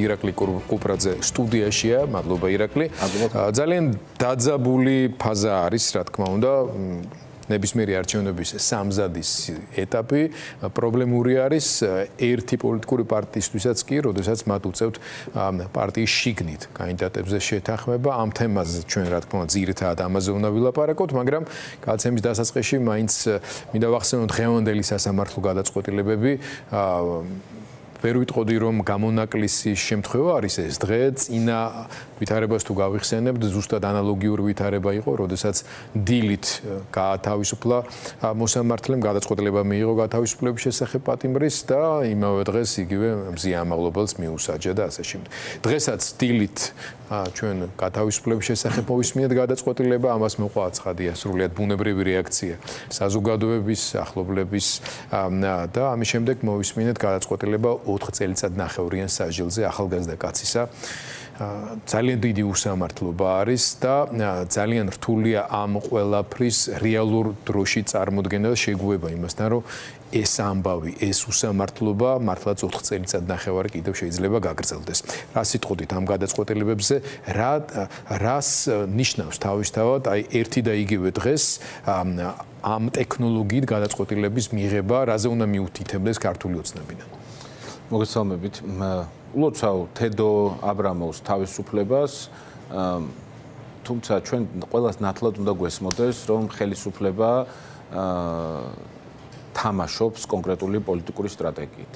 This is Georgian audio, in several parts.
ირაკლი კუპრაძე სტუდიაშია, მადლობა ირაკლი. ძალიან დაძაბული ფაზა არის, რა თქმა უნდა, ნებისმიერი არჩევნების სამზადის ეტაპი. პრობლემური არის ერთი პოლიტიკური პარტიისთვისაც კი, როდესაც მათ უწევთ პარტიის შიგნით კანდიდატებზე შეთანხმება. ამ თემაზე ჩვენ რა თქმა უნდა ძირითადად ამაზე უნდა ვილაპარაკოთ, მაგრამ გადაცემის დასაწყისში მაინც მინდა ვახსენოთ დღევანდელი სასამართლო გადაწყვეტილებები. ვერ ვიტყოდი რომ გამონაკლისი შემთხვევა არის ეს დღე, წინა ვითარებას თუ გავიხსენებთ, ზუსტად ანალოგიური ვითარება იყო, როდესაც დილით გაათავისუფლა მოსამართლემ გადაწყვეტილება მიიღო გათავისუფლების შესახებ პატიმრის და იმავე დღეს იგივე მზიამაღლობელს მიუსაჯა და ასე შემდეგ. დღესაც დილით ჩვენ გათავისუფლების შესახებ მოვისმინეთ გადაწყვეტილება, ამას მოყვა აცხადია სრულიად ბუნებრივი რეაქცია საზოგადოების, ახლობლების და ამის შემდეგ მოვისმინეთ გადაწყვეტილება 4 წელიწადნახევრიან სასჯელზე ახალგაზრდა კაცისა. ძალიან დიდი უსამართლობა არის და ძალიან რთულია ამ ყველაფრის რეალურ დროში წარმოდგენა და შეგუება იმასთან, რომ ეს ამბავი, ეს უსამართლობა მართლაც 4 წელიწადნახევარი კიდევ შეიძლება გაგრძელდეს. რა სიტყვით ამ გადაწყვეტილებებზე, რას ნიშნავს თავისთავად აი ერთი და იგივე დღეს ამ ტექნოლოგიით გადაწყვეტილების მიღება, რაზე უნდა მიუთითებდეს ქართული ოცნებიდან. მოგესალმებით. ულოცავ თედო აბრამოვს თავისუფლებას, თუმცა ჩვენ ყველას ნათლად უნდა გვესმოდეს, რომ ხელისუფლება თამაშობს კონკრეტული პოლიტიკური სტრატეგიით.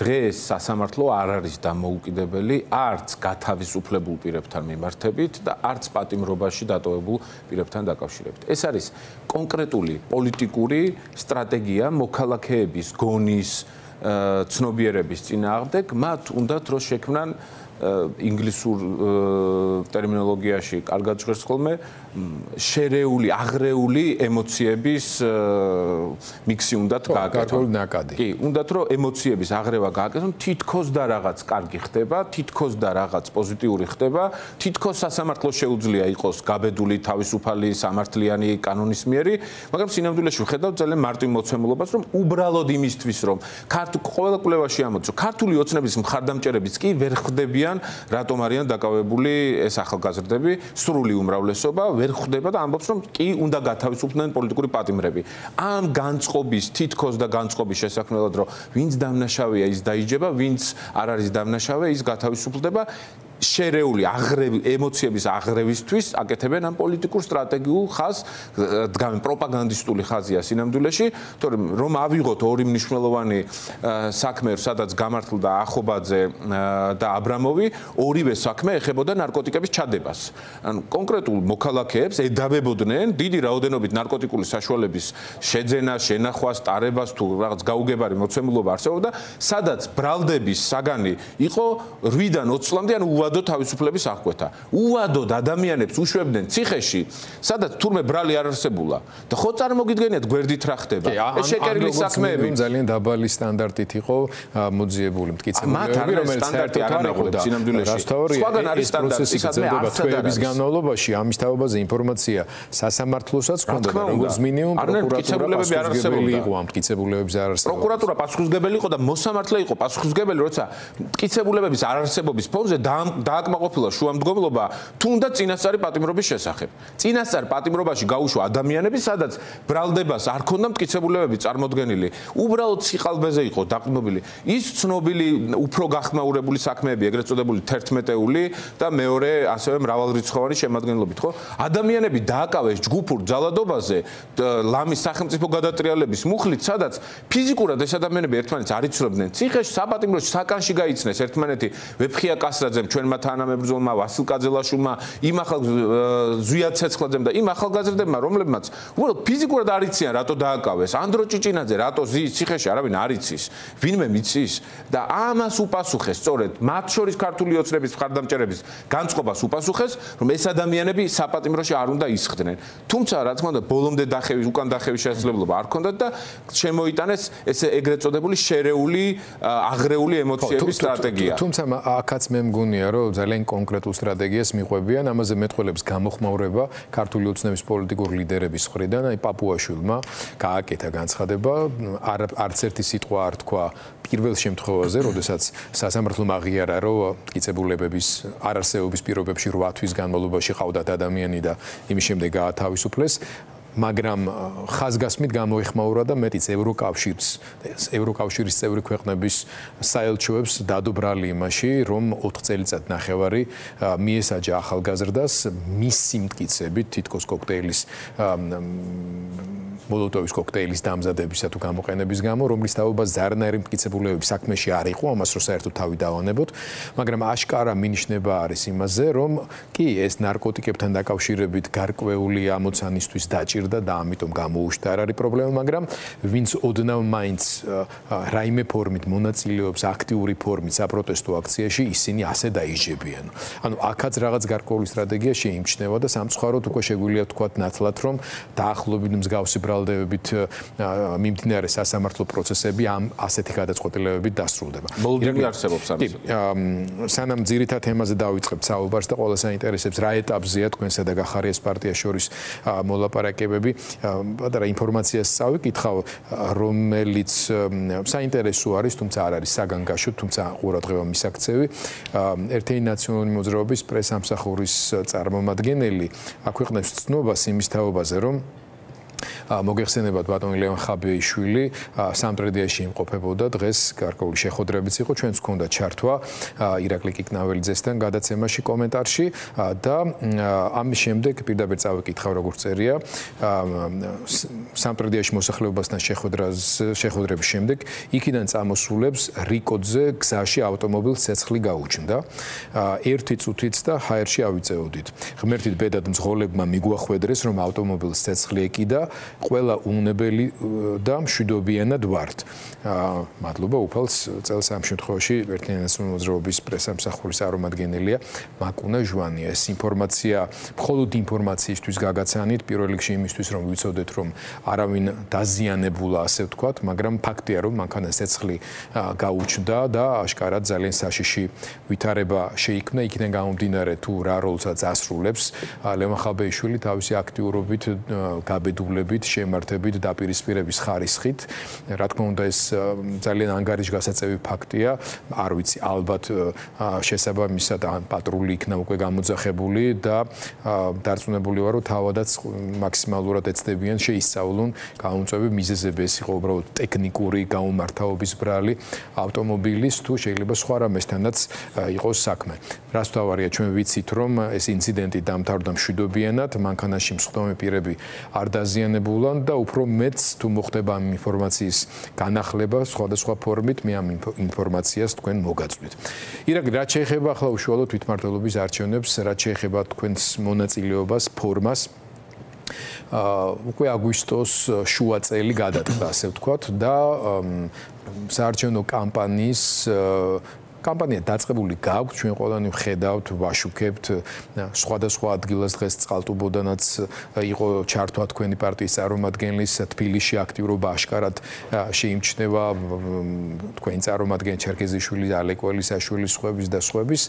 დღეს სასამართლო არ არის დამოუკიდებელი არც გათავისუფლებულ პირებთან მიმართებით და არც პატიმრობაში დატოვებულ პირებთან დაკავშირებით. ეს არის კონკრეტული პოლიტიკური სტრატეგია მოქალაქეების გონის ცნობიერების წინააღმდეგ, მათ უნდათ რომ შექმნან ინგლისურ ტერმინოლოგიაში კარგად ჟღერს ხოლმე შერეული, აღრეული ემოციების მიქსი უნდათ გააკეთონ. კი, უნდათ რომ ემოციების აღრევა გააკეთონ, თითქოს და რაღაც კარგი ხდება, თითქოს და რაღაც პოზიტიური ხდება, თითქოს სასამართლოს შეუძლია იყოს გაბედული, თავისუფალი, სამართლიანი კანონისმიერი, მაგრამ სინამდვილეში ვხედავთ ძალიან მარტივ მოცემულობას, რომ უბრალოდ იმისთვის, რომ ყველა კვლევაში ამოწო, ქართული ოცნების მხარდამჭერებიც კი ვერ ხდებიან, რატომ არიან დაკავებული ეს ახალგაზრდები, სრული უმრავლესობა ვერ ხვდება და ამბობს რომ კი უნდა გათავისუფლდნენ პოლიტიკური პატიმრები. ამ განწყობის თითქოს და განწყობის შესაქმნელად რომ ვინც დამნაშავეა ის დაიჯება, ვინც არ არის დამნაშავე ის გათავისუფლდება. შერეული ემოციების აღრევისთვის აკეთებენ ამ პოლიტიკურ სტრატეგიულ ხაზს, დგამენ პროპაგანდისტული ხაზია სინამდვილეში, თორემ რომ ავიღოთ ორი მნიშვნელოვანი საქმე, სადაც გამართლდა ახობაძე და აბრამოვი, ორივე საქმე ეხებოდა ნარკოტიკების ჩადებას. ანუ კონკრეტულ მოქალაქეებს ედავებოდნენ დიდი რაოდენობით ნარკოტიკული საშუალების შეძენას, შენახვას, ტარებას თუ რაღაც გაუგებარი მოცემულობა არსებობდა, სადაც ბრალდების საგანი იყო 8-დან 20 წლამდე, ანუ უვადო თავისუფლების აღკვეთა. უვადოდ ადამიანებს უშვებდნენ ციხეში, სადაც თურმე ბრალი არ არსებულა. და ხო წარმოგიდგენიათ გვერდით რა ხდება. ეს შეკერილი საქმეები ძალიან დაბალი სტანდარტით იყო მოძიებული მტკიცებულებები, რომელიც სტანდარტი არ აღებდა სინამდვილეში. სხვაგან არის სტანდარტი, სადაც თვეების განმავლობაში ამის თაობაზე ინფორმაცია სასამართლოსაც ჰქონდა და როგორც მინიმუმ პროკურატურები არ არსებობდა. იყო ამ მტკიცებულებების არ არსებობდა. პროკურატურა პასუხისმგებელი იყო და მოსამართლე იყო პასუხისმგებელი, როცა მტკიცებულებების არ არსებობის ფონზე დააკმაყოფილა შუამდგომლობა თუნდაც წინასწარი პატიმრობის შესახებ. წინასწარ პატიმრობაში გაუშვა ადამიანები, სადაც ბრალდებას არ ქონდა მტკიცებულებები წარმოდგენილი. უბრალოდ სიყალბეზე იყო დაყრდნობილი. ის ცნობილი უფრო გახმაურებული საქმეები, ეგრეთ წოდებული 11-ეული და მეორე ასევე მრავალრიცხოვანი შემადგენლობით, ხო? ადამიანები დააკავეს ჯგუფურ ძალადობაზე ლამის სახელმწიფო გადატრიალების მუხლით, სადაც ფიზიკურად ეს ადამიანები ერთმანეთს არ იცნობდნენ. ციხეში, საპატიმროში, საკანში გაიცნეს ერთმანეთი ვეფხია კასრაძემ, ჩვენმა თანამებრძოლმა, ვასილ კაძელაშვილმა, იმ ზვიად ცეცხლაძემ და იმ ახალგაზრდებმა, რომლებმაც უბრალოდ ფიზიკურად არ იციან, რატო დააკავეს. ანდრო ჭიჭინაძე რატო ზის ციხეში არავინ არ იცის. ვინმე მიცის და ამას უპასუხეს სწორედ მათ შორის ქართული ოცნების მხარდამჭერების განწყობას უპასუხეს, რომ ეს ადამიანები საპატიმროში არ უნდა ისხდნენ. თუმცა რა თქმა უნდა, ბოლომდე დახევის, უკან დახევის შესაძლებლობა არ ჰქონდათ და შემოიტანეს ეს ეგრეთ წოდებული შერეული, აღრეული ემოციების სტრატეგია. თუმცა აქაც მე მგონია, რომ ძალიან კონკრეტულ სტრატეგიას მიყვებიან, ამაზე მეტყველებს გამოხმაურება ქართული ოცნების პოლიტიკური ლიდერების მხრიდან, აი პაპუაშვილმა გააკეთა განცხადება, არც ერთი სიტყვა არ თქვა პირველ შემთხვევაზე, როდესაც სასამართლომ აღიარა, რომ მტკიცებულებების არარსეობის პირობებში 8 თვის განმავლობაში ყავდათ ადამიანი და იმის შემდეგ გაათავისუფლეს. მაგრამ ხაზგასმით გამოეხმაურა და მეტიც ევროკავშირის წევრი ქვეყნების საელჩოებს დადობრალი იმაში, რომ 4 წელიწად ნახევარი მიესაჯა ახალგაზრდას მის სიმტკიცებით თითქოს კოქტეილის მოლოტოვის კოქტეილის დამზადებისა თუ გამოყენების გამო, რომლის თაობას ზარნაირი მტკიცებულებები საქმეში არ იყო, ამას რო საერთოდ თავი დავანებოთ, მაგრამ აშკარა მინიშნება არის იმაზე, რომ კი ეს ნარკოტიკებთან დაკავშირებით გარკვეული ამოცანისთვის დაჭირდა და ამიტომ გამოუშვა არ არის პრობლემა, მაგრამ ვინც ოდნავ მაინც რაიმე ფორმით მონაწილეობს აქტიური ფორმით საპროტესტო აქციაში, ისინი ასე დაიჯებიან. ანუ აქაც რაღაც გარკვეული სტრატეგია შეიმჩნევა და სამწუხაროდ უკვე შეგვიძლია ვთქვათ ნათლად, რომ დაახლოებით მსგავსი ბრალდებებით მიმდინარე სასამართლო პროცესები ამ ასეთი გადაწყვეტილებებით დასრულდება. მოლოდინი არსებობს ამის. სანამ ძირითად თემაზე დავიწყებთ საუბარს და ყველა საინტერესებს რა ეტაპზეა თქვენსა და გახარიას პარტიას შორის მოლაპარაკებები, პატარა ინფორმაციას წავიკითხავ, რომელიც საინტერესო არის, თუმცა არ არის საგანგაშო, თუმცა ყურადღება მისაქცევი. ერთ-ერთი ნაციონალური მოძრაობის პრესამსახურის წარმომადგენელი აქვეყნებს ცნობას იმის თაობაზე, რომ მოგეხსენებათ ბატონი ლევან ხაბეიშვილი სამტრედიაში იმყოფებოდა დღეს გარკვეული შეხვედრებიც იყო ჩვენც გქონდა ჩართვა ირაკლი კიკნაველიძესთან გადაცემაში კომენტარში და ამის შემდეგ პირდაპირ წავიკითხავ როგორც წერია სამტრედიაში მოსახლეობასთან შეხვედრების შემდეგ იქიდან წამოსულებს რიკოძე გზაში ავტომობილს ცეცხლი გაუჩნდა 1 წუთით და ჰაერში ავიწეოდით ღმერთით ბედად მძღოლებმა მიგვახვედრეს რომ ავტომობილს ცეცხლი ეკიდა ყველა უნებელი და მშვიდობიანად ვართ. მადლობა უფალს წელს ამ შემთხვევაში ერთიანი ნაციონალური მოძრაობის პრესამსახურის წარმომადგენელია მაკუნა ჟვანია. ეს ინფორმაცია მხოლოდ ინფორმაციისთვის გაგაცანით, პირველ რიგში იმისთვის რომ ვიცოდეთ რომ არავინ დაზიანებულა ასე ვთქვათ, მაგრამ ფაქტია რომ მანქანას ცეცხლი გაუჩნდა და აშკარად ძალიან საშიში ვითარება შეიქმნა იქიდან გამომდინარე თუ რა როლსაც ასრულებს ლევან ხაბეიშვილი თავისი აქტიურობით გაბედულებით შემართებით დაპირისპირების ხარისხით. რა თქმა უნდა ეს ძალიან ანგარიშგასაწევი ფაქტია. არ ვიცი, ალბათ შესაბამისად პატრული იქნა უკვე გამოძახებული და დარწმუნებული ვარ, რომ თავადაც მაქსიმალურად ეცდებიან შეისწავლონ გამომწვევი მიზეზები. ეს იყო უბრალოდ ტექნიკური გაუმართავობის ბრალი ავტომობილის თუ შეიძლება სხვა რამესთანაც იყოს საქმე. რას თავარია ჩვენ ვიცით, რომ ეს ინციდენტი დამთავრდა მშვიდობიანად, მანქანაში მსხდომი პირები არ დაზიანებულან და უფრო მეც თუ მოხდება ამ ინფორმაციის განახლება სხვადასხვა ფორმით მე ამ ინფორმაციას თქვენ მოგაწვით. ირაკლი, რაც შეეხება ახლა უშუალოდ თვითმმართველობის არჩევნებს, რაც შეეხება თქვენს მონაწილეობას, ფორმას უკვე აგვისტოს შუა წელი გადადგა, ასე ვთქვათ და საარჩევნო კამპანია დაწყებული გაქვთ, ჩვენ ყველანი ვხედავთ, ვაშუქებთ, სხვადასხვა ადგილას დღეს წყალტუბოდანაც იყო ჩართვა თქვენი პარტიის წარმომადგენლის თბილისში აქტიურობა აშკარად შეიმჩნევა თქვენი წარმომადგენელი ჩერქეზიშვილი, ალეკველისაშვილის სხვების და სხვების.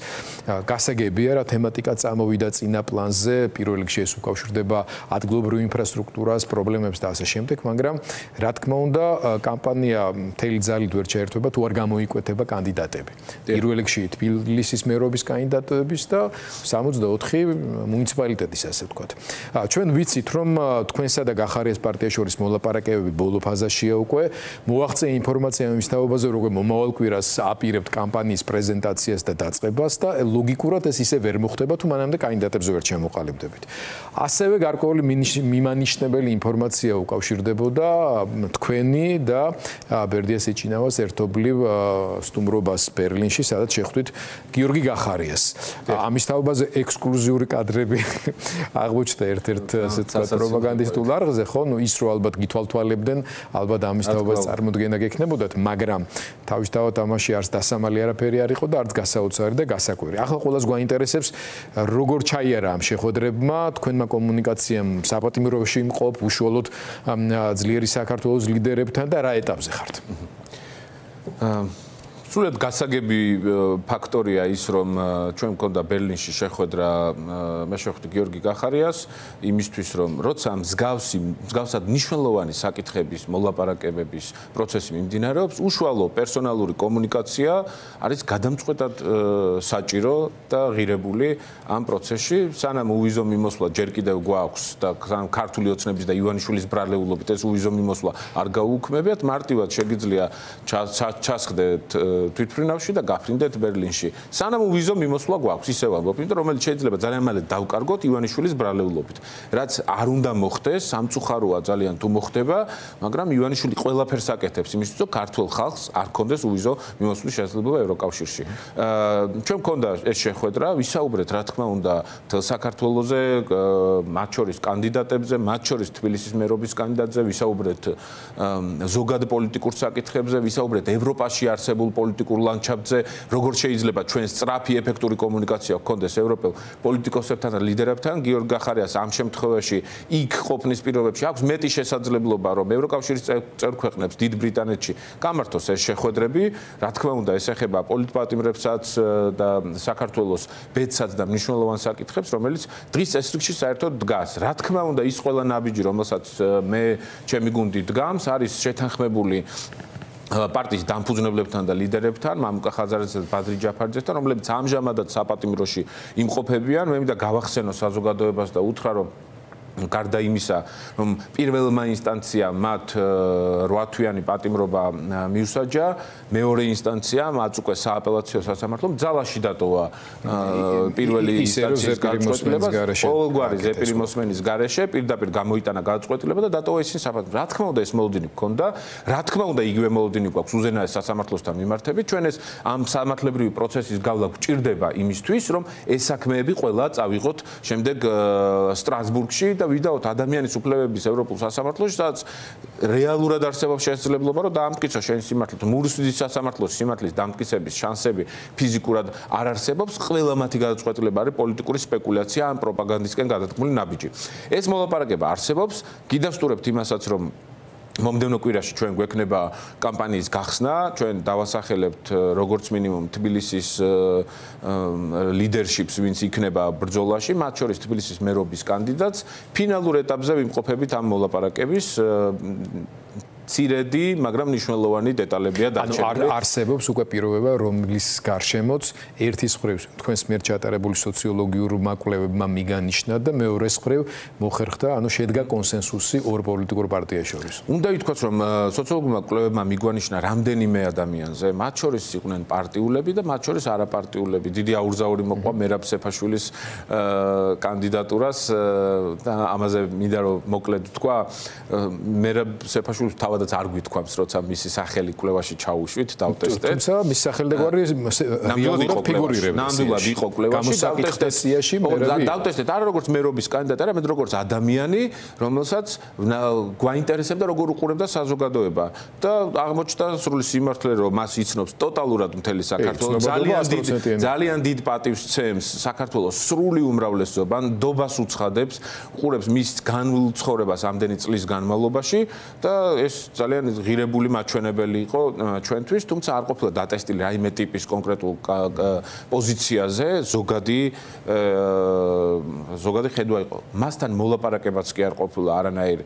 გასაგებია რა თემატიკა წამოვიდა წინა პლანზე, პირველ რიგში ეს უკავშირდება ადგილობრივ ინფრასტრუქტურას, პრობლემებს და ასე შემდეგ, მაგრამ რა თქმა უნდა, კამპანია მთელი ძალით ვერ ჩაერთვება თუ არ გამოიკვეთება კანდიდატები. პირველ რიგში თბილისის მერობის კანდიდატების და 64 მუნიციპალიტეტის ასე ვთქვათ. ჩვენ ვიცით რომ თქვენსა და გახარიას პარტიას შორის მოლაპარაკებები ბოლო ფაზაშია უკვე. მოაღწია ინფორმაცია იმის თაობაზე რომ მომავალ კვირას აპირებთ კამპანიის პრეზენტაციას და დაწყებას და ლოგიკურად ეს ისე ვერ მოხდება თუ მანამდე კანდიდატებზე ვერ ჩამოყალიბდებით. ასევე გარკვეული მიმანიშნებელი ინფორმაცია უკავშირდებოდა თქვენი და ბერდიას ეჭინავას ერთობლივ სტუმრობას ბერლინში სადაც შეხვდით გიორგი გახარიას. ამის თაობაზე ექსკლუზიური კადრები აღმოჩნდა ერთ-ერთ ასე ვთქვათ პროპაგანდისტულ არხზე, ხო? ნუ ის რო ალბათ გითვალთვალებდნენ, ალბათ ამის თაობაზე წარმოდგენა გექნებოდათ, მაგრამ თავისთავად ამაში არც დასამალი არაფერი არ იყო და არც გასაოცარი და გასაკვირი. ახლა ყველას გვაინტერესებს, როგორ ჩაიარა ამ შეხვედრებმა, თქვენმა კომუნიკაციამ საპატიმროში იმყოფ უშუალოდ ძლიერი საქართველოს ლიდერებთან და რა ეტაპზე ხართ? სულად გასაგები ფაქტორია ის, რომ ჩვენ მქონდა ბერლინში შეხვედრა, მე შევხვდი გიორგი კახარიას იმისთვის, რომ როცა მსგავსად მნიშვნელოვანი საკითხების მოლაპარაკებების პროცესი მიმდინარეობს, უშუალო პერსონალური კომუნიკაცია არის გადამწყვეტად საჭირო და ღირებული ამ პროცესში. სანამ უვიზო მიმოსვლა ჯერ კიდევ გვაქვს და ქართული ოცნების და ივანიშვილის ბრალეულობით ეს უვიზო მიმოსვლა არ გაუქმებიათ, მარტივად შეგიძლია ჩასხდეთ თვითმფრინავში და გაფრინდეთ ბერლინში. სანამ უვიზო მიმოსვლა გვაქვს, ისევ ამბობ, იმიტომ რომელიც შეიძლება ძალიან მალე დავკარგოთ ივანიშვილის ბრალეულობით. რაც არ უნდა მოხდეს, სამწუხაროა ძალიან თუ მოხდება, მაგრამ ივანიშვილი ყველაფერს აკეთებს იმისთვის, რომ ქართულ ხალხს არ ქონდეს უვიზო მიმოსვლის შესაძლებლობა ევროკავშირში. ჩვენ მქონდა ეს შეხვედრა, ვისაუბრეთ რა თქმა უნდა მთელ საქართველოზე, მათ შორის კანდიდატებზე, მათ შორის თბილისის მერობის კანდიდატზე, ვისაუბრეთ ზოგად პოლიტიკურ საკითხებზე, ვისაუბრეთ ევროპაში არსებულ პოლიტიკურ ლანდშაფტზე, როგორ შეიძლება ჩვენ სწრაფი ეფექტური კომუნიკაცია გქონდეს ევროპელ პოლიტიკოსებთან და ლიდერებთან. გიორგი კახარიას ამ შემთხვევაში იქ ყოფნის პირობებში აქვს მეტი შესაძლებლობა, რომ ევროკავშირის წევრ ქვეყნებს დიდ ბრიტანეთში გამართოს ეს შეხვედრები. რა თქმა უნდა, ეს ეხება პოლიტპატიმრებსაც და საქართველოს ბედსაც და მნიშვნელოვან საკითხებს, რომელიც დღის წესრიგში საერთოდ დგას. რა თქმა უნდა, ის ყველა ნაბიჯი, რომელსაც მე ჩემი გუნდი დგამს, არის შეთანხმებული პარტიის დამფუძნებლებთან და ლიდერებთან, მამუკა ხაზარაძესთან და ბადრი ჯაფარიძესთან, რომლებიც ამჟამადაც საპატიმროში იმყოფებიან. მე მინდა გავახსენო საზოგადოებას და უთხრა, რომ გარდა იმისა, რომ პირველმა ინსტანციამ მათ 8 თვიანი პატიმრობა მიუსაჯა, მეორე ინსტანციამ მათ უკვე სააპელაციო სასამართლომ ძალაში დატოვა პირველი ინსტანციის გადაწყვეტილებას, ყოველგვარი ზეპირიმოსმენის გარეშე პირდაპირ გამოიტანა გადაწყვეტილება და დატოვა ისინი საფრთხეს. რა თქმა უნდა, ეს მოლოდინი გქონდა, რა თქმა უნდა, იგივე მოლოდინი გვაქვს უზენაეს სასამართლოსთან მიმართებით. ჩვენ ეს ამ სამართლებრივი პროცესის გავლა გვჭირდება იმისთვის, რომ ეს საქმეები ყველა წავიღოთ შემდეგ სტრასბურგში და ვიდაოთ ადამიანის უფლებების ევროპულ სასამართლოში, სადაც რეალურად არსებობს შესაძლებლობა, რომ დაამტკიცოს შენ სიმართლე, მურსის სასამართლოში სიმართლის დამტკიცების შანსები ფიზიკურად არ არსებობს, ყველა მათი გადაწყვეტილება არის პოლიტიკური სპეკულაცია ან პროპაგანდისკენ გადადგმული ნაბიჯი. ეს მოლაპარაკება არსებობს, გიდასტურებთ იმასაც, რომ მომდევნო კვირაში ჩვენ გვექნება კამპანიის გახსნა, ჩვენ დავასახელებთ როგორც მინიმუმ თბილისის ლიდერშიპს, ვინც იქნება ბრძოლაში, მათ შორის თბილისის მერობის კანდიდატს. ფინალურ ეტაპზე ვიმყოფებით ამ მოლაპარაკების ცირედი, მაგრამ მნიშვნელოვანი დეტალებია დარჩენილი. არსებობს უკვე პირობება, რომლის გარშემოც ერთის მხრივ თქვენს მიერ ჩატარებული სოციოლოგიურმა კვლევებმა მიგანიშნა და მეორეს მხრივ მოხერხდა, შედგა კონსენსუსი ორ პოლიტიკურ პარტიას შორის. უნდა ითქვას, რომ სოციოლოგიურმა კვლევებმა მიგვანიშნა რამდენიმე ადამიანზე, მათ შორის იყვნენ პარტიულები და მათ შორის არაპარტიულები. დიდი აურზაური მოყვა მერაბ სეფაშვილის კანდიდატურას და ამაზე მინდა რომ მოკლედ თქვა, მერაბ სეფაშვილის თავადაც არ გვითქვამს, როცა მისი სახელი კვლევაში ჩაუშვით, დავტესტეთ. თუმცა მის სახელმდებარი რეალურად ფიგურირებს. ნამდვილად იყო კვლევაში, დავტესტეთ არა როგორც მერობის კანდიდატი, არამედ როგორც ადამიანი, რომელსაც გვაინტერესებდა როგორ უყურებდა საზოგადოება და აღმოჩნდა სრული სიმართლე, რომ მას იცნობს ტოტალურად მთელი საქართველო, ძალიან დიდ პატივს ცემს საქართველოს სრული უმრავლესობა, ნდობას უცხადებს, უყურებს მის განვლილ ცხოვრებას ამდენი წლის განმავლობაში და ეს ძალიან ღირებული მაჩვენებელი იყო ჩვენთვის, თუმცა არ ყოფილა დატესტილი რაიმე ტიპის კონკრეტულ პოზიციაზე ზოგადი ხედვა იყო. მასთან მოლაპარაკებაც კი არ ყოფილა არანაირ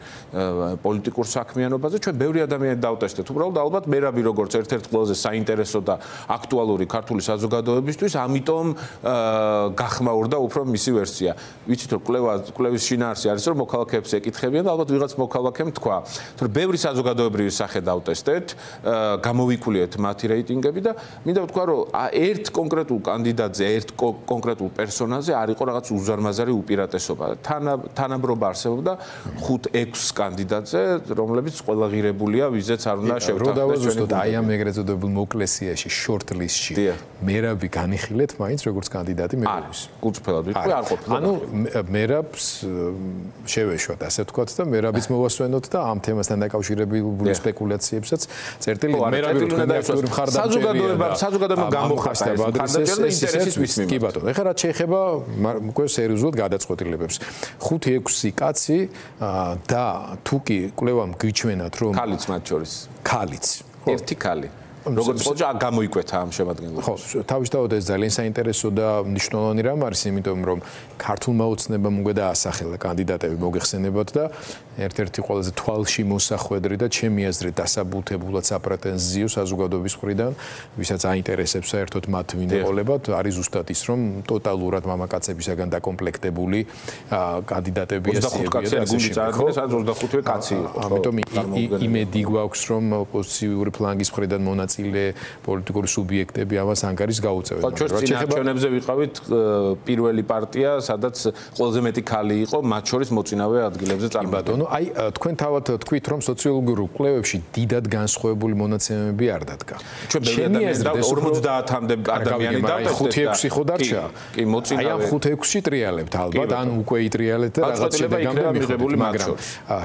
პოლიტიკურ საქმიანობაზე. ჩვენ ბევრი ადამიანი დავტესტეთ. უბრალოდ ალბათ მერაბი როგორც ერთ-ერთი ყველაზე საინტერესო და აქტუალური ქართული საზოგადოებისთვის, ამიტომ გახმაურდა უფრო მისი ვერსია. ვიცით რომ კვლევის შინაარსი არის რომ მოქალაქეებს ეკითხებიან და ალბათ ვიღაც მოქალაქემ თქვა, რომ ბევრი საზოგადოებრივი სახე დავტესტეთ, გამოვიკულიეთ მათი რეიტინგები და მინდა ვთქვა, რომ ერთ კონკრეტულ კანდიდატზე, ერთ კონკრეტულ პერსონაჟზე არ იყო რაღაც უზარმაზარი უპირატესობა. თანაბრობა არსებობდა 5-6 კანდიდატზე, რომლებიც ყველა ღირებულია, ვიზეც არ უნდა შევთანხმდეს ჩვენი. აი ამ ეგრეთ წოდებულ მოკლესიაში, short list-ში მერაბი განიხილეთ მაინც როგორც კანდიდატი მერაბის. კუწფელად ვიტყვი, არ ყოფილა. მერაბს შევეშვათ, ასე ვთქვათ და მერაბიც მოვასვენოთ და ამ თემასთან დაკავშირებული სპეკულაციებსაც წერტილი მერაბი საზოგადოება გამოხატა ინტერესის მისმენად. კი ბატონო, ეხლა რაც შეეხება უკვე სერიოზულად გადაწყვეტილებებს. 5-6 კაცი და თუ კი კვლევამ გიჩვენათ რომ ქალიც მათ შორის. ქალიც. ერთი ქალი. როგორც ხო გამოიკვეთა ამ შემადგენლობას. ხო, თავისთავად ეს ძალიან საინტერესო და მნიშვნელოვანი რამ არის, იმიტომ რომ ქართულმა ოცნებამ უკვე დაასახელა კანდიდატები მოგეხსენებათ და ერთ-ერთი ყველაზე თვალში მოსახვედრი და ჩემი აზრით დასაბუთებულად საპრეტენზიო საზოგადოების მხრიდან, ვისაც აინტერესებს საერთოდ მათ ვინეყოლებათ, არის ზუსტად ის, რომ ტოტალურად მამაკაცებისაგან დაკომპლექტებული კანდიდატებია 25 კაცი გუნდი წარდგინეს, სადაც 25 კაცი იყო. ამიტომ იმედი გვაქვს, რომ ოპოზიციური ფლანგის მხრიდან მონაწილე პოლიტიკური სუბიექტები ამას ანგარის გაუწევენ. ჩვენ წინა არჩევნებზე ვიყავით პირველი პარტია, სადაც ყველაზე მეტი ქალი იყო, მათ შორის მოწინავე ადგილებზე წარმატებული. აი თქვენ თავად თქვით, რომ სოციოლოგიურ კვლევებში დიდად განსხვავებული მონაცემები არ დადგა. ჩემი აზრით 50-მდე ადამიანი დაწესდა 5-6 ხო დარჩა. კი, მოწინავე. აი ამ 5-6-ში ტრიალებთ ალბათ, ან უკვე იტრიალეთ და რაღაც შედეგამდე მიღებული, მაგრამ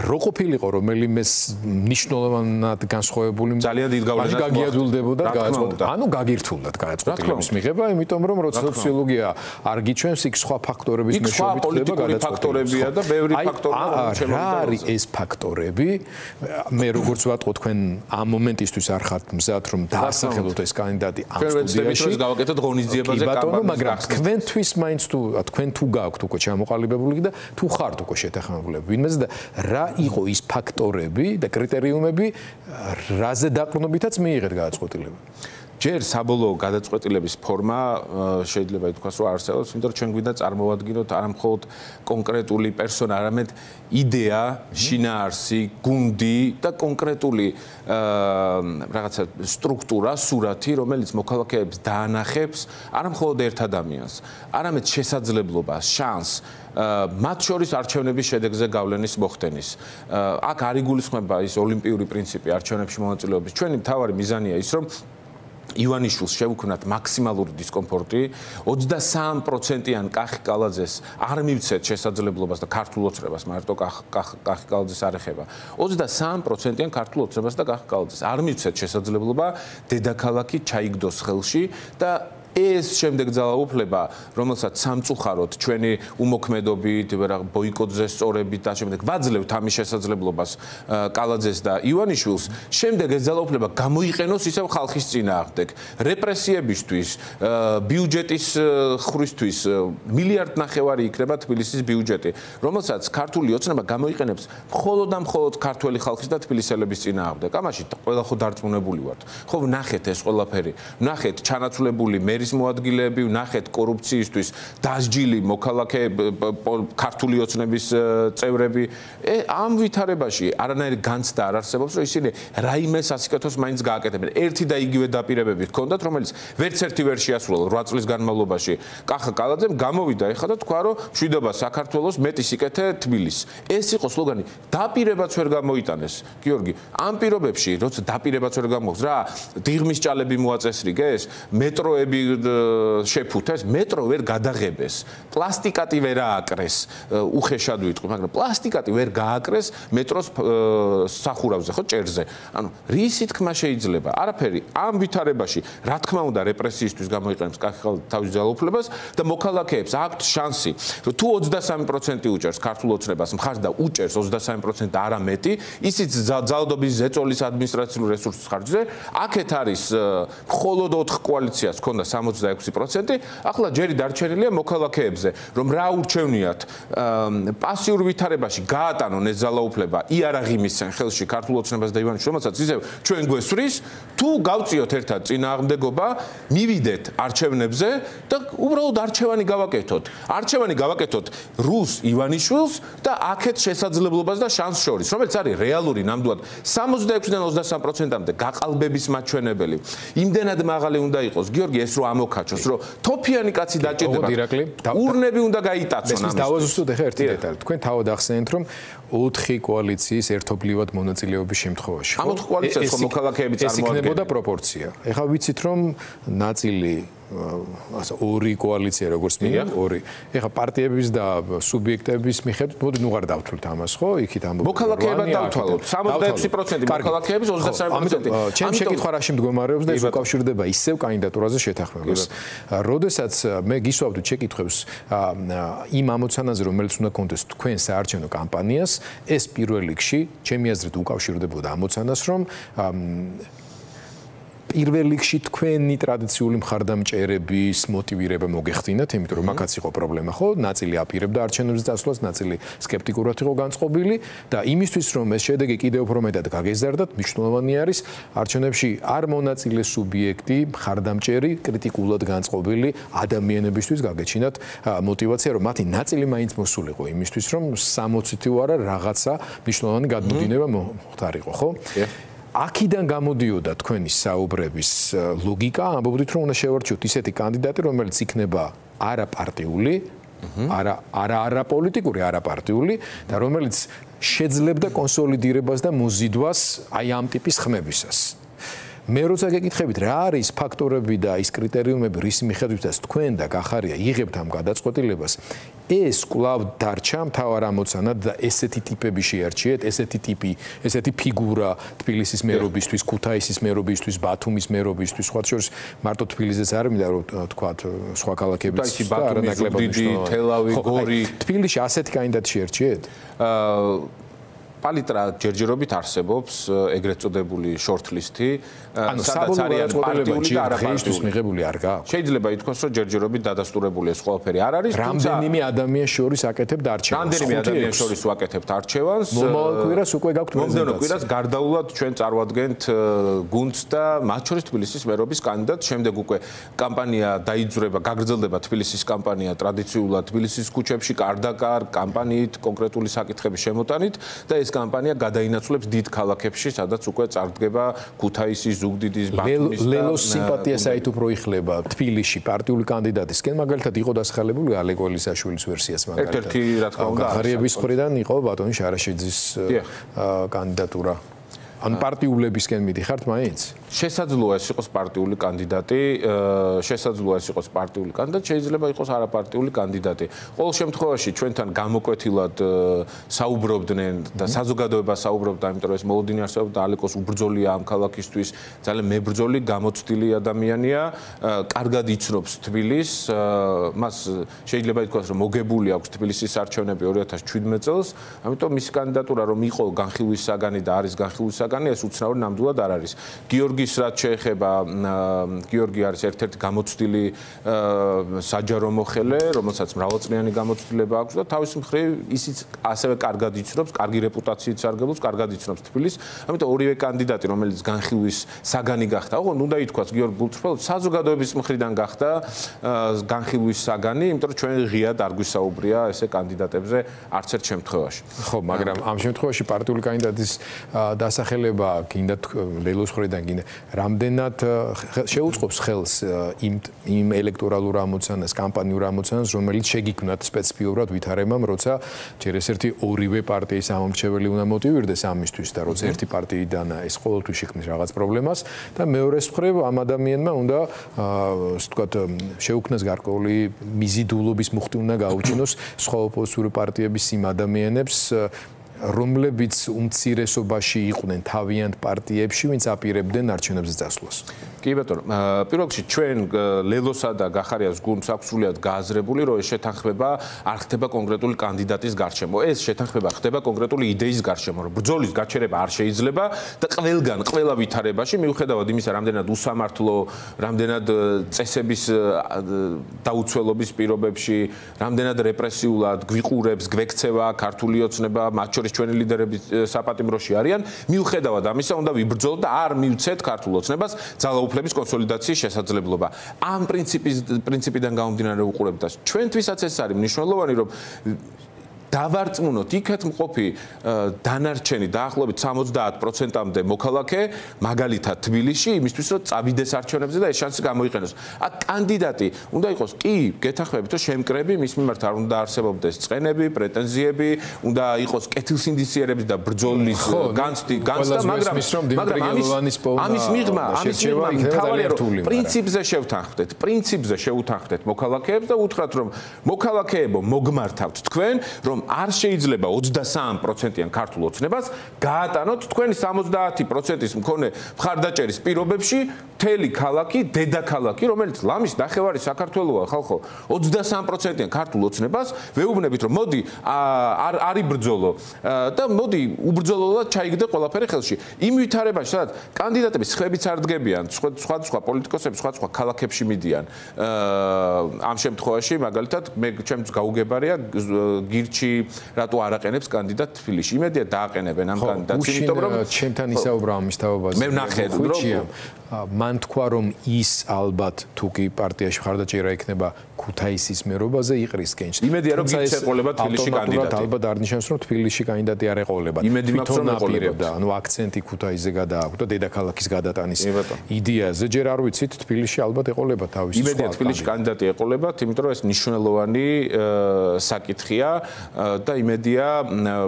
რო ყოფილიყო რომელიმე მნიშვნელოვნად განსხვავებული ძალიან დიდ გავლენას გაგიადვილდებოდა და გააწყობოდა. ანუ გაგირთულდათ გადაწყვეტილების მიღება, იმიტომ რომ რო სოციოლოგია არ გიჩვენს იქ სხვა ფაქტორების მეშვეობით ხდება გადაწყვეტილება. ფაქტორებია და ბევრი ფაქტორია არის ეს ფაქტორები. მე როგორც ვატყო თქვენ ამ მომენტისთვის არ ხართ მზად რომ დაასახელოთ ეს კანდიდატი ამ სტუდიაში. ჩვენ გავაკეთოთ ღონისძიებაზე კამპანიის მაგრამ თქვენთვის მაინც თქვენ თუ გაქვთ უკვე ჩამოყალიბებული და თუ ხართ უკვე შეთანხმებულები ვინმეზე და რა იყო ის ფაქტორები და კრიტერიუმები რაზე დაყრდნობითაც მიიღეთ გადაწყვეტილება. ჯერ საბოლოო გადაწყვეტილების ფორმა შეიძლება ითქვას, რომ არსებობს, იმიტომ რომ ჩვენ გვინდა წარმოვადგინოთ არა მხოლოდ კონკრეტული პერსონა, არამედ იდეა, შინაარსი, გუნდი და კონკრეტული რაღაცა სტრუქტურა, სურათი, რომელიც მოქალაქეებს დაანახებს არა მხოლოდ ერთ ადამიანს, არამედ შესაძლებლობას, შანსს მათ შორის არჩევნების შედეგზე გავლენის მოხდენის. აქ არ იგულისხმება ის ოლიმპიური პრინციპი არჩევნებში მონაწილეობის. ჩვენი მთავარი მიზანია ის, რომ ივანიშვილს შევუქმნათ მაქსიმალური დისკომფორტი, 23%-იან კახი კალაძეს არ მივცეთ შესაძლებლობას და ქართულ ოცნებას, მარტო კახი კალაძეს არ ეხება. 23%-იან ქართულ ოცნებას და კახი კალაძეს არ მივცეთ შესაძლებლობა დედაქალაქი ჩაიგდოს ხელში და ეს შემდეგ ძალაუფლება, რომელსაც სამწუხაროდ ჩვენი უმოქმედობით, ბოიკოტზე სწორებით და შემდეგ ვაძლევთ ამის შესაძლებლობას კალაძეს და ივანიშვილს, შემდეგ ეს ძალაუფლება გამოიყენოს ისევ ხალხის წინააღმდეგ. რეპრესიებისთვის, ბიუჯეტის ხრისთვის 1.5 მილიარდი იქნება თბილისის ბიუჯეტი, რომელსაც ქართული ოცნება გამოიყენებს მხოლოდ და მხოლოდ ქართველი ხალხის და თბილისელების წინააღმდეგ. ამაში ყველა ხო დარწმუნებული ვართ. ხო ვნახეთ ეს ყველაფერი, ვნახეთ ჩანაცვლებული მერის მოადგილეები, ვნახეთ კორუფციისთვის დასჯილი მოქალაქე ქართული ოცნების წევრები. ამ ვითარებაში არანაირი განცდა არ არსებობს, რომ ისინი რაიმე სასიკეთოს მაინც გააკეთებენ. ერთი და იგივე დაპირებები ჰქონდათ, რომელიც ვერც ერთი ვერ შეასრულა 8 წლის განმავლობაში. კახა კალაძემ გამოვიდა ეხლა და თქვა, რომ მშვიდობა საქართველოს, მეტი სიკეთე თბილისს. ეს იყო სლოგანი. დაპირებაც ვერ გამოიტანეს. გიორგი, ამ პირობებში, როცა დაპირებაც ვერ გამოხს, რა, დიღმის ჭალები მოაწესრიგეს, მეტროები შეფუთეს, მეტრო ვერ გადაღებეს, პლასტიკატი ვერ ააკრეს, უხეშად ვიტყვი, მაგრამ პლასტიკატი ვერ გააკრეს მეტროს სახურავზე, ხო, ჭერზე. ანუ რისი თქმა შეიძლება? არაფერი. ამ ვითარებაში, რა თქმა უნდა, რეპრესიისთვის გამოიყენებს თავის ძალაუფლებას და მოქალაქეებს აქვთ შანსი, რომ თუ 23% უჭერს ქართულ ოცნებას მხარს და უჭერს 23% და არა მეტი, ისიც ძალადობის ზეწოლის ადმინისტრაციული რესურსის ხარჯზე, აქეთ არის მხოლოდ 4 კოალიციას ქონდა 66%, ახლა ჯერი დარჩენილია მოქალაქეებზე, რომ რა ურჩევნიათ პასიურ ვითარებაში გაატანონ ეს ძალაუფლება, იარაღი მისცენ ხელში ქართულ ოცნებას და ივანიშვილს, რომელსაც ისევ ჩვენ გვესვრის, თუ გავწიოთ ერთად წინააღმდეგობა, მივიდეთ არჩევნებზე და უბრალოდ არჩევანი გავაკეთოთ. არჩევანი გავაკეთოთ რუს ივანიშვილს და აქეთ შესაძლებლობას და შანსს შორის, რომელიც არის რეალური ნამდვილად 66-დან 23%-მდე გაყალბების მაჩვენებელი. იმდენად მაღალი უნდა იყოს, გიორგი, ეს რომ ამოქაჩოს, რომ თოფიანი კაცი დაჭირდება. ურნები უნდა გაიტაცონ ამას. დავაზუსტოთ ახლა ერთი დეტალი. თქვენ თავად ახსენეთ, რომ 4 კოალიციის ერთობლივად მონაწილეობის შემთხვევაში. ამ 4 კოალიციას ხო მოქალაქეები წარმოადგენენ. ეს იქნებოდა პროპორცია. ახლა ვიცით, რომ ნაწილი ორი კოალიცია როგორც მინდა, ორი. ეხლა პარტიების და სუბიექტების მიხედვით, მოდი ნუ არ დავთვალოთ ამას, ხო? იქით ამბობ. მოქალაქეებად დავთვალოთ. 66% მოქალაქეების 23%. ჩემ შეკითხვა რაში მდგომარეობს და ის უკავშირდება ისევ კანდიდატურაზე შეთანხმებას. როდესაც მე გისვავთ შეკითხვებს იმ ამოცანაზე, რომელიც უნდა კონდეს თქვენ საარჩევნო კამპანიას, ეს პირველ რიგში ჩემი აზრით უკავშირდებოდა ამოცანას, რომ პირველ რიგში თქვენი ტრადიციული მხარდამჭერების მოტივირება მოგეხდინათ, იმიტომ რომ მაგაც იყო პრობლემა, ხო? ნაწილი აპირებდა არჩევნებზე წასვლას, ნაწილი სკეპტიკურად იყო განწყობილი და იმისთვის რომ ეს შედეგი კიდევ უფრო მეტად გაგეზარდათ, მნიშვნელოვანი არის არჩევნებში არ მონაწილე სუბიექტი, მხარდამჭერი, კრიტიკულად განწყობილი ადამიანებისთვის გაგეჩინათ мотивация, რომ მათი ნაწილი მაინც მოსულიყო იმისთვის, რომ 60 თუ არა რაღაცა მნიშვნელოვანი გადმოდინება მოხდარიყო, ხო? აქედან გამოდიოდა თქვენი საუბრების ლოგიკა, ამბობდით რომ უნდა შევარჩიოთ ისეთი კანდიდატი, რომელიც იქნება არაპარტიული, არაპოლიტიკური, არაპარტიული და რომელიც შეძლებდა კონსოლიდირებას და მოზიდვას აი ამ ტიპის ხმებისას. მე როცა გეკითხებით რა არის ფაქტორები და ის კრიტერიუმები რის მიხედვითაც თქვენ და გახარია იღებთ ამ გადაწყვეტილებას ეს კვლავ დარჩა მთავარ ამოცანად და ესეთი ტიპები შეარჩიეთ ესეთი ტიპი ესეთი ფიგურა თბილისის მერობისთვის ქუთაისის მერობისთვის ბათუმის მერობისთვის სხვა შორის მარტო თბილისის არ მინდა რომ თქვათ სხვა ქალაქებიც და არანაკლებად მნიშვნელოვანი თელავი გორი თბილისში ასეთი კანდიდატი შეარჩიეთ პალიტრა ჯერჯერობით არსებობს ეგრეთ წოდებული შორტლისტი სადაც არიან პარტიული და არაპარტიული მიღებული არ გააქვს შეიძლება ითქვას რომ ჯერჯერობით დადასტურებული ეს ყველაფერი არ არის რამდენიმე ადამიანის შორის აკეთებთ არჩევანს რამდენიმე ადამიანის შორის ვაკეთებთ არჩევანს მომავალ კვირას უკვე გაქვთ მომდევნო კვირას გარდაულად ჩვენ წარვადგენთ გუნდს და მათ შორის თბილისის მერობის კანდიდატს შემდეგ უკვე კამპანია დაიძვრება გაგრძელდება თბილისის კამპანია ტრადიციულად თბილისის ქუჩებში კარდაკარ კამპანიით კონკრეტული საკითხების შემოტანით და ეს კამპანია გადაინაცვლებს დიდ ქალაქებში, სადაც უკვე წარდგება ქუთაისის, ზუგდიდის, ბათუმის და ლელოს სიმპათია საით უფრო იხლება თბილისში პარტიული კანდიდატისკენ, მაგალითად იყო დასახელებული ალეკ ველისაშვილის ვერსიას მაგალითად. ერთ-ერთი რა თქმა უნდა, გახარიების მხრიდან იყო ბატონი შარაშიძის კანდიდატურა. ან პარტიულებისკენ მიდიხართ მაინც? შესაძლოა ეს იყოს პარტიული კანდიდატი, შესაძლოა ეს იყოს პარტიული კანდიდატი, შეიძლება იყოს არაპარტიული კანდიდატი. ყოველ შემთხვევაში ჩვენთან გამოკვეთილად საუბრობდნენ და საზოგადოება საუბრობდა, იმიტომ რომ ეს მოლოდინი არსებობდა, ალეკოს უბრძოლია ამ ქალაქისთვის, ძალიან მებრძოლი, გამოცდილი ადამიანია, კარგად იცნობს თბილისს, მას შეიძლება ითქვას, რომ მოგებული აქვს თბილისის არჩევნები 2017 წელს, ამიტომ მისი კანდიდატურა რომ იყო განხილვის საგანი და არის განხილვის საგანი, ეს უცნაური ნამდვილად არ არის. გიორგის რაც შეეხება გიორგი არის ერთ-ერთი გამოცდილი საჯარო მოხელე, რომელსაც მრავალწლიანი გამოცდილება აქვს და თავის მხრივ ისიც ასევე კარგად იცნობს, კარგი რეპუტაციით სარგებლობს, კარგად იცნობს თბილისს. ამიტომ ორივე კანდიდატი, რომელიც განხილვის საგანი გახდა, ოღონდ უნდა ითქვას გიორგი ბულწრფელს, საზოგადოების მხრიდან გახდა განხილვის საგანი, იმიტომ რომ ჩვენ ღიად არ გვისაუბრია ესე კანდიდატებზე არც ერთ შემთხვევაში. ხო, მაგრამ ამ შემთხვევაში პარტიული კანდიდატის დასახელება გინდა ლელოს მხრიდან გინდა რამდენად შეუწყობს ხელს იმ ელექტორალურ ამოცანას, კამპანიურ ამოცანას, რომელიც შეგიქმნათ სპეციფიურად ვითარებამ, როცა ჯერ ეს ერთი ორივე პარტიის ამომრჩეველი უნდა მოტივირდეს ამისთვის და როცა ერთი პარტიიდან ეს ყოველთვის შექმნის რაღაც პრობლემას და მეორეს მხრივ ამ ადამიანმა უნდა ასე ვთქვათ შეუქმნას გარკვეული მიზიდულობის მუხტი უნდა გაუჩინოს სხვა ოპოზიციური პარტიების იმ ადამიანებს რომლებიც უმცირესობაში იყვნენ თავიანთ პარტიებში, ვინც აპირებდნენ არჩევნებზე წასვლას. კი ბატონო, პირველ რიგში ჩვენ ლელოსა და გახარიას გუნდს აქვს სრულიად გააზრებული, რომ ეს შეთანხმება არ ხდება კონკრეტული კანდიდატის გარშემო. ეს შეთანხმება ხდება კონკრეტული იდეის გარშემო, რომ ბრძოლის გაჩერება არ შეიძლება და ყველგან, ყველა ვითარებაში, მიუხედავად იმისა, რამდენად უსამართლო, რამდენად წესების დაუცველობის პირობებში, რამდენად რეპრესიულად გვიყურებს, გვექცევა ქართული ოცნება, მათ შორის ჩვენი ლიდერები საპატიმროში არიან, მიუხედავად ამისა, უნდა ვიბრძოლოთ და არ მივცეთ ქართულ ოცნებას ძალაუფლების კონსოლიდაციის შესაძლებლობა. ამ პრინციპიდან გამომდინარე ვუყურებთ და ჩვენთვისაც ეს არის მნიშვნელოვანი, რომ დავარწმუნოთ იქეთ მყოფი დანარჩენი დაახლოებით 70%-მდე მოქალაქე მაგალითად თბილისში იმისთვის რომ წავიდეს არჩევნებზე და ეს შანსი გამოიყენოს. აქ კანდიდატი უნდა იყოს კი გეთანხმებით რომ შემკრები მის მიმართ არ უნდა არსებობდეს წყენები, პრეტენზიები, უნდა იყოს კეთილსინდისიერების და ბრძოლის განცდა, მაგრამ ამის მიღმა მთავარია რომ პრინციპზე შევთანხმდეთ მოქალაქეებს და უთხრათ რომ მოქალაქეებო მოგმართავთ თქვენ რომ არ შეიძლება 23%-იან ქართულ ოცნებას გაატანოთ თქვენი 70%-ის მქონე მხარდაჭერის პირობებში მთელი ქალაქი, დედაქალაქი, რომელიც ლამის ნახევარი საქართველოა, ხალხო, 23%-იან ქართულ ოცნებას ვეუბნებით, რომ მოდი არ იბრძოლო და მოდი უბრძოლოთ ჩაიგდე ყველაფერი ხელში. იმ ვითარებაში, სადაც კანდიდატების ხმებიც არ დგებიან, სხვა პოლიტიკოსები სხვა ქალაქებში მიდიან. ამ შემთხვევაში, მაგალითად, მე ჩემს გაუგებარია გირჩი რატო არ აყენებს კანდიდატ თბილისში. იმედია დააყენებენ ამ კანდიდატს, იმიტომ რომ ჩემთან ისაუბრა ამის თავაზე. მე ვნახე, რომ მან თქვა, რომ ის ალბათ თუ კი პარტიაში მხარდაჭერა იქნება ქუთაისის მერობაზე იყრის კენჭს. იმედია, რომ გირჩს ეყოლება თბილისში კანდიდატი. ალბათ არ ნიშნავს, რომ თბილისში კანდიდატი არ ეყოლება. იმედი მაქვს, რომ ეყოლებოდა. ანუ აქცენტი ქუთაისზე გადააქვთ და დედაქალაქის გადატანის იდეაზე. ჯერ არ ვიცით, თბილისში ალბათ ეყოლება თავისი სხვა. იმედია თბილისში კანდიდატი ეყოლებათ, იმიტომ რომ ეს მნიშვნელოვანი საკითხია და იმედია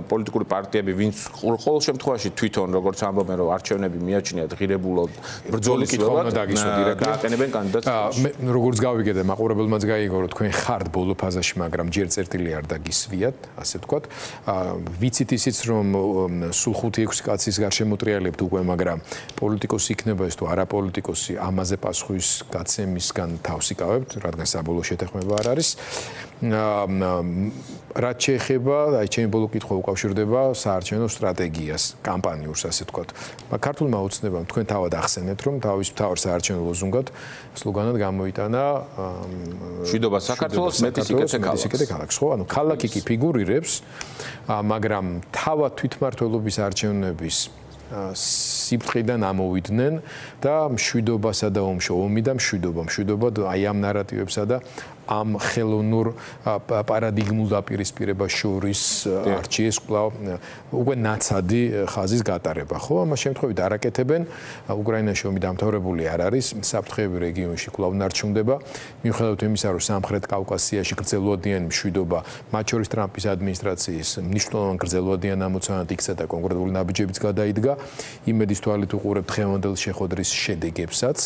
პოლიტიკური პარტიები, ვინც ყოველ შემთხვევაში თვითონ როგორც ამბობენ, რომ არჩევნები მიაჩნიათ ღირებულოდ ბრძოლის კითხვა დააყენებენ კანდიდატს. მე როგორც გავიგე და მაყურებელმაც გაიგო, რომ თქვენ ხართ ბოლო ფაზაში, მაგრამ ჯერ წერტილი არ დაგისვიათ, ასე ვთქვათ. ვიცით ისიც, რომ სულ 5-6 კაცის გარშემოტრიალებთ უკვე, მაგრამ პოლიტიკოსი იქნება ეს თუ არა პოლიტიკოსი, ამაზე პასუხის გაცემისგან თავს იკავებთ, რადგან საბოლოო შეთანხმება არ არის. რაც შეეხება, აი ჩემი ბოლო კითხვა უკავშირდება საარჩევნო სტრატეგიას, კამპანიურს, ასე ვთქვათ. ქართულმა ოცნებამ თქვენ თავად ახსენეთ, რომ თავის მთავარ საარჩევნო ლოზუნგად სლოგანად გამოიტანა მშვიდობა საქართველოს, მეტის იქეთე ქალაქს, ხო? ანუ ქალაქი კი ფიგურირებს, მაგრამ თავად თვითმმართველობის არჩევნების სიფრთხიდან ამოვიდნენ და მშვიდობასა და ომში, ომი და მშვიდობა აი ამ ნარატივებსა და ამ ხელოვნურ პარადიგმულ დაპირისპირებას შორის არჩიეს კვლავ უკვე ნაცადი ხაზის გატარება, ხო? ამას შემთხვევით არ აკეთებენ. უკრაინაში ომი დამთავრებული არ არის, საფრთხეები რეგიონში კვლავ ნარჩუნდება. მიუხედავად იმისა, რომ სამხრეთ კავკასიაში გრძელვადიანი მშვიდობა, მათ შორის ტრამპის ადმინისტრაციის მნიშვნელოვანი გრძელვადიანი ამოცანად იქცა და კონკრეტული ნაბიჯებიც გადაიდგა. იმედის თვალით უყურებთ დღევანდელ შეხვედრის შედეგებსაც.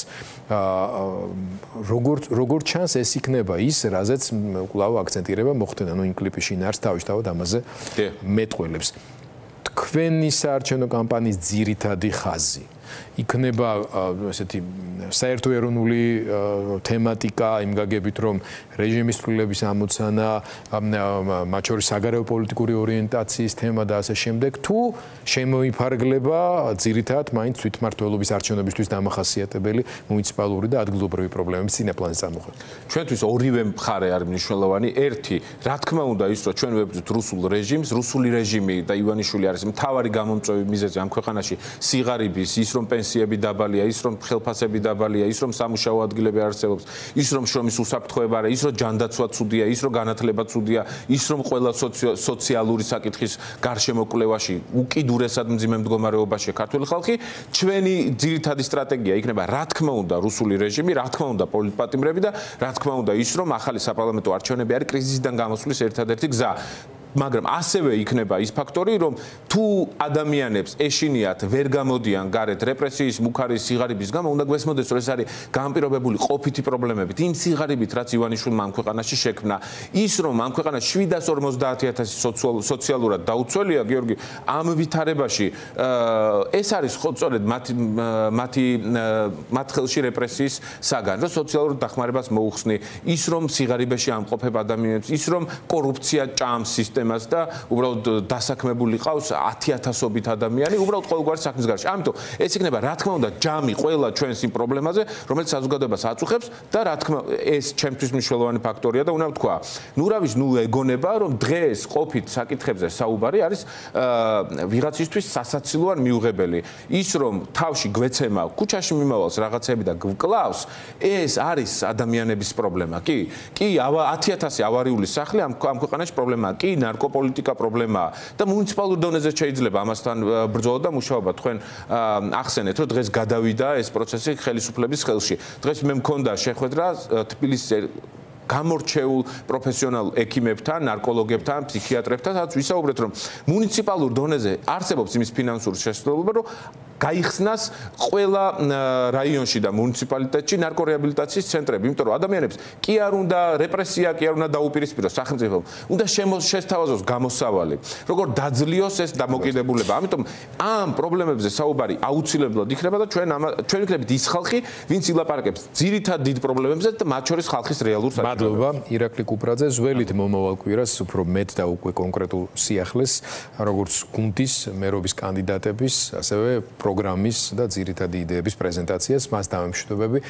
როგორც ჩანს, ეს იქნება ის, რაზეც კვლავ აქცენტირება მოხდება, ნუ იმ კლიპში ნარს თავისთავად ამაზე მეტყველებს. თქვენი საარჩევნო კამპანიის ძირითადი ხაზი იქნება ესეთი საერთო ეროვნული თემატიკა, იმ გაგებით, რომ რეჟიმის ცვლილების ამოცანა, მათ შორის საგარეო პოლიტიკური ორიენტაციის თემა და ასე შემდეგ, თუ შემოიფარგლება ძირითადად მაინც თვითმმართველობის არჩევნებისთვის დამახასიათებელი მუნიციპალური და ადგილობრივი პრობლემების წინაპლანზე წამოხვევა. ჩვენთვის ორივე მხარე არის მნიშვნელოვანი. ერთი, რა თქმა უნდა, ის რომ ჩვენ ვებრძვით რუსულ რეჟიმს, რუსული რეჟიმი და ივანიშვილი არის მთავარი გამომწვევი მიზეზი ამ ქვეყანაში სიღარიბის, ის რომ პენსიები დაბალია, ის რომ ხელფასები დაბალია, ის რომ სამუშაო ადგილები არსებობს, ის რომ შრომის უსაფრთხოება არის, ის რომ ჯანდაცვა ცუდია, ის რომ განათლება ცუდია, ის რომ ყველა სოციალური საკითხის გარშემოკვლევაში უკიდურესად მძიმე მდგომარეობაშია ქართული ხალხი, ჩვენი ძირითადი სტრატეგია იქნება რა თქმა უნდა რუსული რეჟიმი, რა თქმა უნდა პოლიტპატიმრები და რა თქმა უნდა ის რომ ახალი საპარლამენტო არჩევნები არის კრიზისიდან გამოსვლის ერთადერთი გზა. მაგრამ ასევე იქნება ის ფაქტორი, რომ თუ ადამიანებს ეშინიათ ვერ გამოდიან გარეთ რეპრესიის, მუქარის, სიღარიბის გამო, უნდა გვესმოდეს, რომ ეს არის განპირობებული ყოფითი პრობლემებით, იმ სიღარიბით, რაც ივანიშვილმა ამ ქვეყანაში შექმნა, ის რომ ამ ქვეყანაში 750,000 სოციალურად დაუცველია, გიორგი, ამ ვითარებაში ეს არის სწორედ მათ ხელში რეპრესიის საგანი, რომ სოციალურ დახმარებას მოუხსნი, ის რომ სიღარიბეში ამყოფებ ადამიანებს, ის რომ კორუფცია ჭამს სისტემას და უბრალოდ დასაქმებული ყავს 10,000-ობით ადამიანი, უბრალოდ ყოველგვარი საქმის გარშე. ამიტომ ეს იქნება რა თქმა უნდა ჯამი ყველა ჩვენს იმ პრობლემაზე, რომელიც საზოგადოებას აწუხებს და რა თქმა ეს ჩემთვის მნიშვნელოვანი ფაქტორია და უნდა ვთქვა, ნურავის ეგონება, რომ დღეს ყოფით საკითხებზე საუბარი არის ვიღაცისთვის სასაცილო ან მიუღებელი. ის რომ თავში გვეცემა, ქუჩაში მიმავალს რაღაცები და გვკლავს, ეს არის ადამიანების პრობლემა. კი, 10,000 ავარიული სახლი ამ ქვეყანაში პრობლემაა. კი, ნარკოპოლიტიკა პრობლემაა და მუნიციპალურ დონეზე შეიძლება ამასთან ბრძოლა და მუშაობა. თქვენ ახსენეთ, რომ დღეს გადავიდა ეს პროცესი ხელისუფლების ხელში. დღეს მე მქონდა შეხვედრა თბილისის გამორჩეულ პროფესიონალ ექიმებთან, ნარკოლოგებთან, ფსიქიატრებთან, სადაც ვისაუბრეთ, რომ მუნიციპალურ დონეზე არსებობს იმის ფინანსური შესაძლებლობა, რომ გაიხსნას ყველა რაიონში და მუნიციპალიტეტში ნარკორეაბილიტაციის ცენტრები, იმიტომ რომ ადამიანებს კი არ უნდა რეპრესია, კი არ უნდა დაუპირისპიროს სახელმწიფომ, უნდა შესთავაზოს გამოსავალი, როგორ დაძლიოს ეს დამოკიდებულება. ამიტომ ამ პრობლემებზე საუბარი აუცილებლად იქნება და ჩვენ ვიქნებით ის ხალხი, ვინც ილაპარაკებს ძირითად დიდ პრობლემებზე და მათ შორის ხალხის რეალურ საქმეებს. მადლობა, ირაკლი კუპრაძე, ზველით მომავალ კვირას უფრო მეტ და უკვე კონკრეტულ სიახლეს, როგორც გუნდის მერობის კანდიდატების, ასევე პროგრამის და ძირითადი იდეების პრეზენტაციას მას დავემშვიდობები.